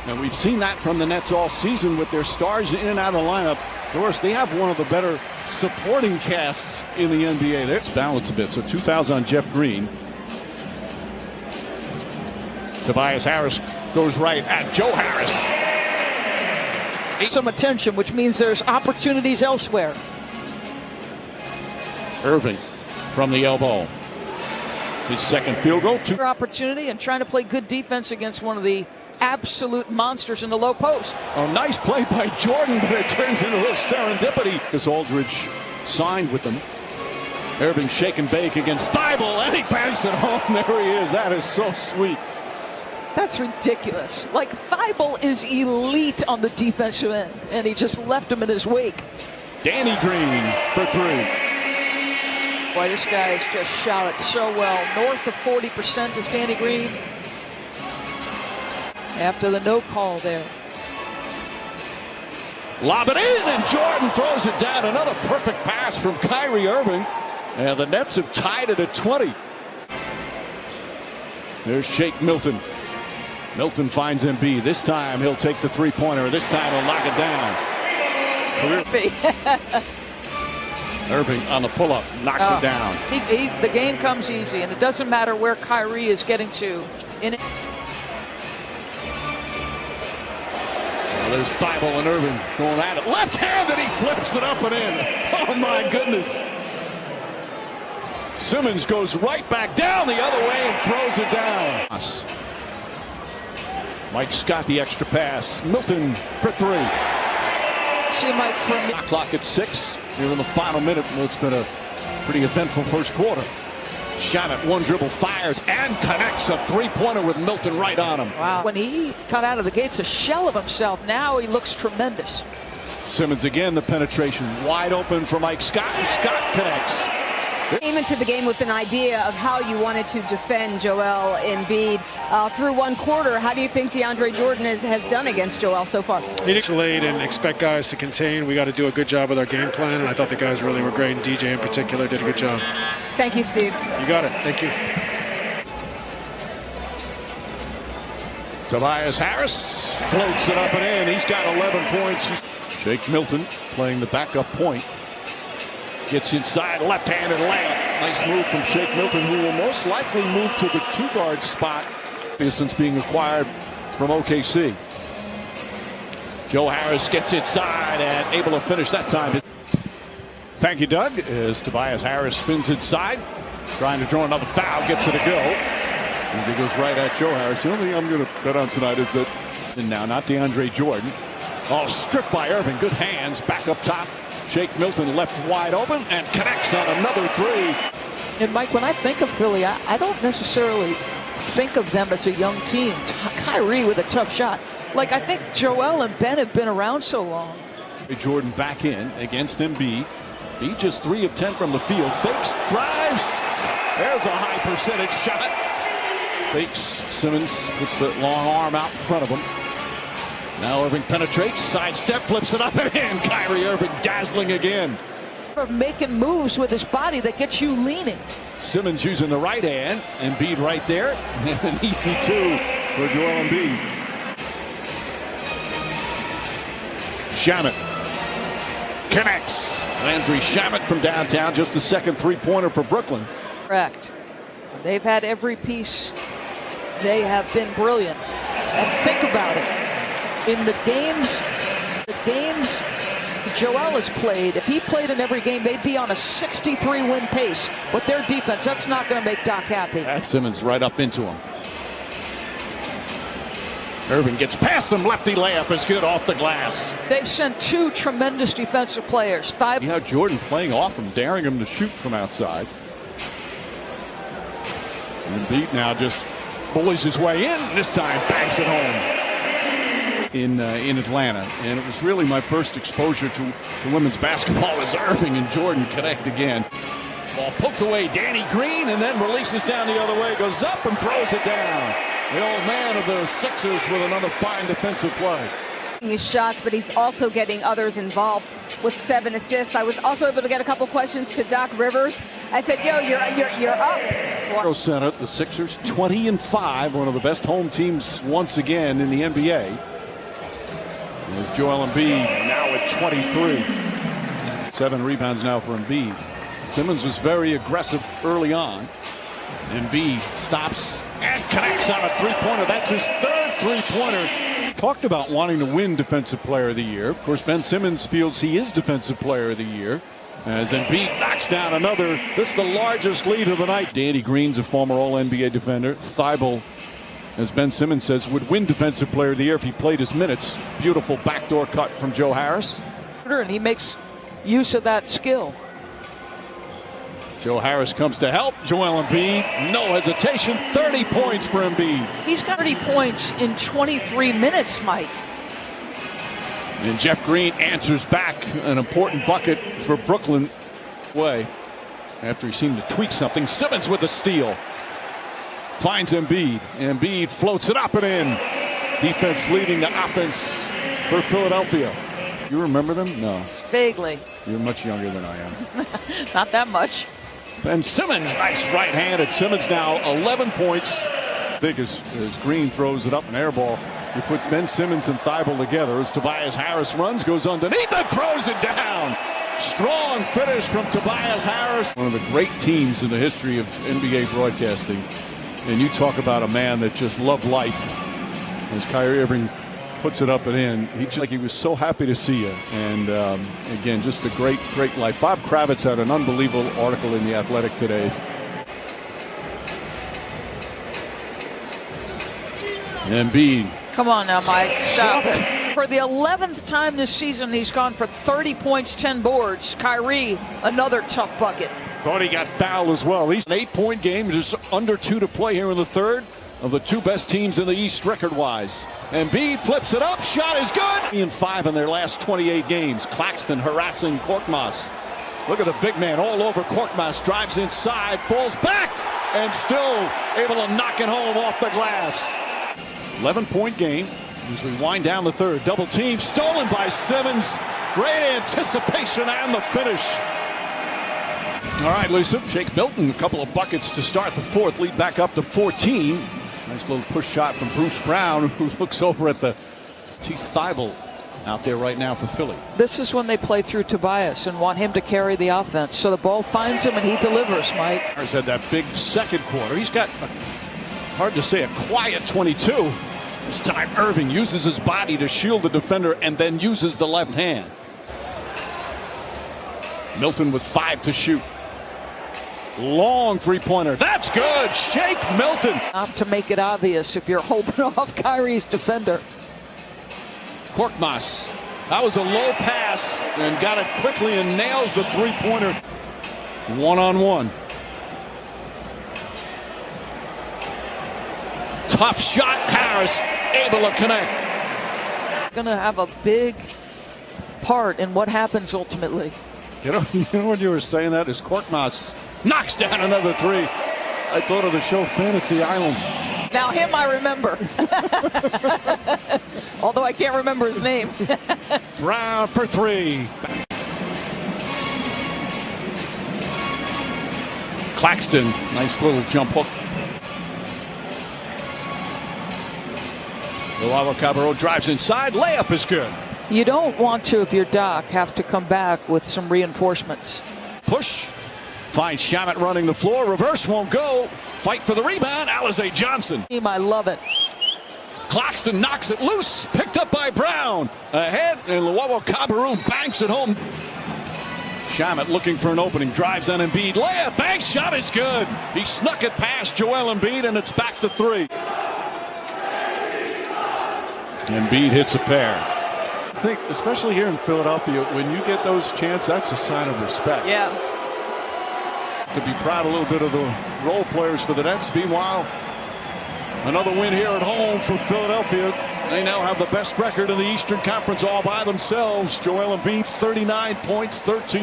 And we've seen that from the Nets all season with their stars in and out of the lineup. Of course, they have one of the better supporting casts in the NBA. Let's balance a bit. So 2 fouls on Jeff Green. Tobias Harris goes right at Joe Harris. Some attention, which means there's opportunities elsewhere. Irving from the elbow. His second field goal. Opportunity and trying to play good defense against one of the absolute monsters in the low post. Oh, nice play by Jordan, but it turns into a little serendipity. Because Aldridge signed with them. Irving shake and bake against Thibault, and he banks it home. There he is. That is so sweet. That's ridiculous. Like, Thibault is elite on the defensive end, and he just left him in his wake. Danny Green for 3. Boy, this guy has just shot it so well. North of 40% is Danny Green. After the no call there. Lob it in, and Jordan throws it down. Another perfect pass from Kyrie Irving. And the Nets have tied it at 20. There's Shake Milton. Milton finds Embiid. This time he'll take the three-pointer. This time he'll knock it down. Irving on the pull-up, knocks it down. The game comes easy, and it doesn't matter where Kyrie is getting to. There's Thibault and Irving going at it. Left-handed, he flips it up and in. Oh, my goodness. Simmons goes right back down the other way and throws it down. Mike Scott, the extra pass. Milton for 3. See Mike turn the clock at 6. Here in the final minute. It's been a pretty eventful first quarter. Shot at one dribble, fires, and connects a three-pointer with Milton right on him. Wow. When he got out of the gates, a shell of himself. Now he looks tremendous. Simmons again, the penetration. Wide open for Mike Scott, and Scott connects. Came into the game with an idea of how you wanted to defend Joel Embiid. Through one quarter, how do you think DeAndre Jordan has done against Joel so far? He isolate and expect guys to contain. We got to do a good job with our game plan, and I thought the guys really were great, and DJ in particular did a good job. Thank you, Steve. You got it. Thank you. Tobias Harris floats it up and in. He's got 11 points. Shake Milton playing the backup point. Gets inside, left-handed layup. Nice move from Shake Milton, who will most likely move to the 2-guard spot since being acquired from OKC. Joe Harris gets inside and able to finish that time. Thank you, Doug, as Tobias Harris spins inside, trying to draw another foul, gets it to go. As he goes right at Joe Harris. The only thing I'm going to bet on tonight is that, and now not DeAndre Jordan. Oh, stripped by Irving. Good hands, back up top. Shake Milton left wide open and connects on another 3. And Mike, when I think of Philly, I don't necessarily think of them as a young team. Kyrie with a tough shot. Like, I think Joel and Ben have been around so long. Jordan back in against Embiid. He just 3 of 10 from the field. Fakes, drives. There's a high percentage shot. Fakes. Simmons puts the long arm out in front of him. Now Irving penetrates, sidestep, flips it up and in. Kyrie Irving dazzling again. Making moves with his body that gets you leaning. Simmons using the right hand. Embiid right there. And an easy 2 for Joel Embiid. Shamet connects. Landry Shamet from downtown. Just the second three-pointer for Brooklyn. Correct. They've had every piece. They have been brilliant. And think about it. In the games Joel has played, if he played in every game, they'd be on a 63-win pace. With their defense, that's not going to make Doc happy. That's Simmons right up into him. Irving gets past him. Lefty layup is good off the glass. They've sent 2 tremendous defensive players. You have Jordan playing off him, daring him to shoot from outside. And Embiid now just bullies his way in. This time banks it home. In Atlanta, and it was really my first exposure to women's basketball as Irving and Jordan connect again. Ball poked away, Danny Green, and then releases down the other way, goes up and throws it down. The old man of the Sixers with another fine defensive play. His shots, but he's also getting others involved with 7 assists. I was also able to get a couple questions to Doc Rivers. I said, "Yo, you're up." Center, the Sixers 20-5, one of the best home teams once again in the NBA. There's Joel Embiid now at 23. 7 rebounds now for Embiid. Simmons was very aggressive early on. Embiid stops and connects on a three-pointer. That's his third three-pointer. Talked about wanting to win Defensive Player of the Year. Of course, Ben Simmons feels he is Defensive Player of the Year. As Embiid knocks down another. This is the largest lead of the night. Danny Green's a former All-NBA defender. Thibault, as Ben Simmons says, would win Defensive Player of the Year if he played his minutes. Beautiful backdoor cut from Joe Harris. And he makes use of that skill. Joe Harris comes to help. Joel Embiid, no hesitation. 30 points for Embiid. He's got 30 points in 23 minutes, Mike. And Jeff Green answers back an important bucket for Brooklyn. After he seemed to tweak something. Simmons with a steal. Finds Embiid. Embiid floats it up and in. Defense leading the offense for Philadelphia. You remember them? No. Vaguely. You're much younger than I am. Not that much. Ben Simmons, nice right-handed. Simmons now 11 points. Big as Green throws it up, an air ball. You put Ben Simmons and Thibault together as Tobias Harris runs, goes underneath and throws it down. Strong finish from Tobias Harris. One of the great teams in the history of NBA broadcasting. And you talk about a man that just loved life. As Kyrie Irving puts it up and in, he was so happy to see you. And again, just a great, great life. Bob Kravitz had an unbelievable article in The Athletic today. Embiid. Come on now, Mike. Stop it. For the 11th time this season, he's gone for 30 points, 10 boards. Kyrie, another tough bucket. Thought he got fouled as well. He's an 8-point game, just under 2 to play here in the third. Of the two best teams in the East record-wise. Embiid flips it up. Shot is good. And 5 in their last 28 games. Claxton harassing Korkmaz. Look at the big man all over Korkmaz. Drives inside, falls back, and still able to knock it home off the glass. 11-point game as we wind down the third. Double team stolen by Simmons. Great anticipation and the finish. All right, Lisa. Shake Milton, a couple of buckets to start the fourth. Lead back up to 14. Nice little push shot from Bruce Brown, who looks over at the Thibault out there right now for Philly. This is when they play through Tobias and want him to carry the offense. So the ball finds him and he delivers, Mike. Harris had that big second quarter. He's got, hard to say, a quiet 22. This time Irving uses his body to shield the defender and then uses the left hand. Milton with 5 to shoot. Long three-pointer. That's good. Shake Milton. Not to make it obvious if you're holding off Kyrie's defender. Korkmaz. That was a low pass and got it quickly and nails the three-pointer. One-on-one. Tough shot. Harris able to connect. Going to have a big part in what happens ultimately. You know when you were saying that is Korkmaz knocks down another three. I thought of the show Fantasy Island. Now him I remember. Although I can't remember his name. Brown for 3. Claxton, nice little jump hook. Luau Cabarro drives inside. Layup is good. You don't want to, if you're Doc, have to come back with some reinforcements. Push. Finds Shamet running the floor. Reverse won't go. Fight for the rebound. Alize Johnson. I love it. Claxton knocks it loose. Picked up by Brown. Ahead, and Luau Cabarro banks it home. Shamet looking for an opening. Drives on Embiid. Layup. Bank shot is good. He snuck it past Joel Embiid, and it's back to 3. Embiid hits a pair. I think, especially here in Philadelphia, when you get those chances, that's a sign of respect. Yeah. To be proud a little bit of the role players for the Nets. Meanwhile, another win here at home for Philadelphia. They now have the best record in the Eastern Conference all by themselves. Joel Embiid, 39 points, 13.